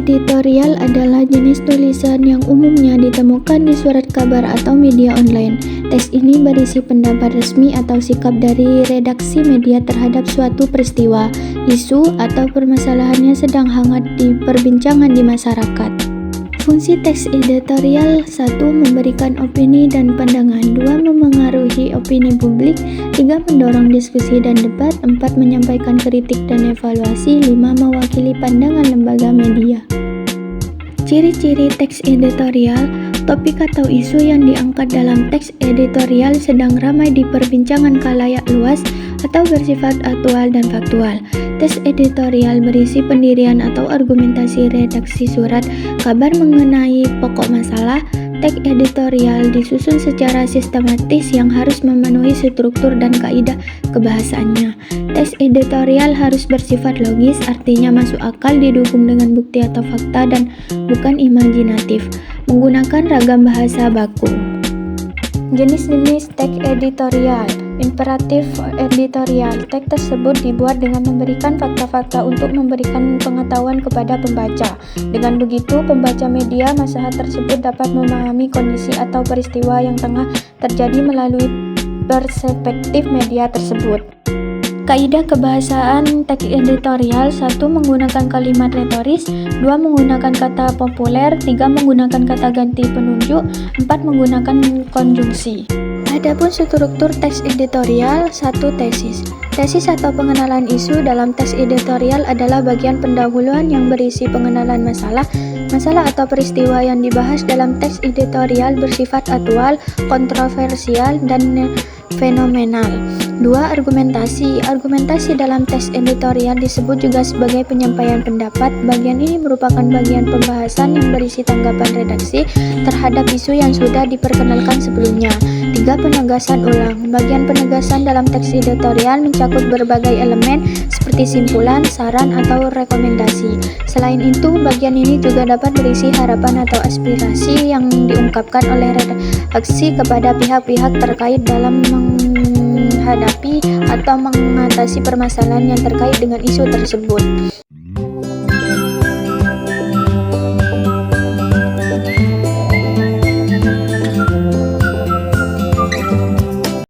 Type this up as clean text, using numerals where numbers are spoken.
editorial adalah jenis tulisan yang umumnya ditemukan di surat kabar atau media online. Teks ini berisi pendapat resmi atau sikap dari redaksi media terhadap suatu peristiwa, isu, atau permasalahan yang sedang hangat diperbincangkan di masyarakat. Fungsi teks editorial: 1. Memberikan opini dan pandangan. 2. Memengaruhi opini publik. 3. Mendorong diskusi dan debat. 4. Menyampaikan kritik dan evaluasi. 5. Mewakili pandangan lembaga media. Ciri-ciri teks editorial: topik atau isu yang diangkat dalam teks editorial sedang ramai diperbincangan khalayak luas atau bersifat aktual dan faktual. Teks editorial berisi pendirian atau argumentasi redaksi surat kabar mengenai pokok masalah. Teks editorial disusun secara sistematis yang harus memenuhi struktur dan kaidah kebahasaannya. Teks editorial harus bersifat logis, artinya masuk akal, didukung dengan bukti atau fakta, dan bukan imajinatif. Menggunakan ragam bahasa baku. Jenis-jenis teks editorial. Imperatif editorial: teks tersebut dibuat dengan memberikan fakta-fakta untuk memberikan pengetahuan kepada pembaca. Dengan begitu, pembaca media masalah tersebut dapat memahami kondisi atau peristiwa yang tengah terjadi melalui perspektif media tersebut. Kaidah kebahasaan teks editorial: 1. Menggunakan kalimat retoris. 2. Menggunakan kata populer. 3. Menggunakan kata ganti penunjuk. 4. Menggunakan konjungsi. Adapun struktur teks editorial: 1. Tesis. Tesis atau pengenalan isu dalam teks editorial adalah bagian pendahuluan yang berisi pengenalan masalah atau peristiwa yang dibahas dalam teks editorial bersifat aktual, kontroversial, dan fenomenal. 2. Argumentasi. Argumentasi dalam teks editorial disebut juga sebagai penyampaian pendapat. Bagian ini merupakan bagian pembahasan yang berisi tanggapan redaksi terhadap isu yang sudah diperkenalkan sebelumnya. 3. Penegasan ulang. Bagian penegasan dalam teks editorial mencakup berbagai elemen seperti simpulan, saran, atau rekomendasi. Selain itu, bagian ini juga dapat berisi harapan atau aspirasi yang diungkapkan oleh redaksi kepada pihak-pihak terkait dalam menghadapi atau mengatasi permasalahan yang terkait dengan isu tersebut.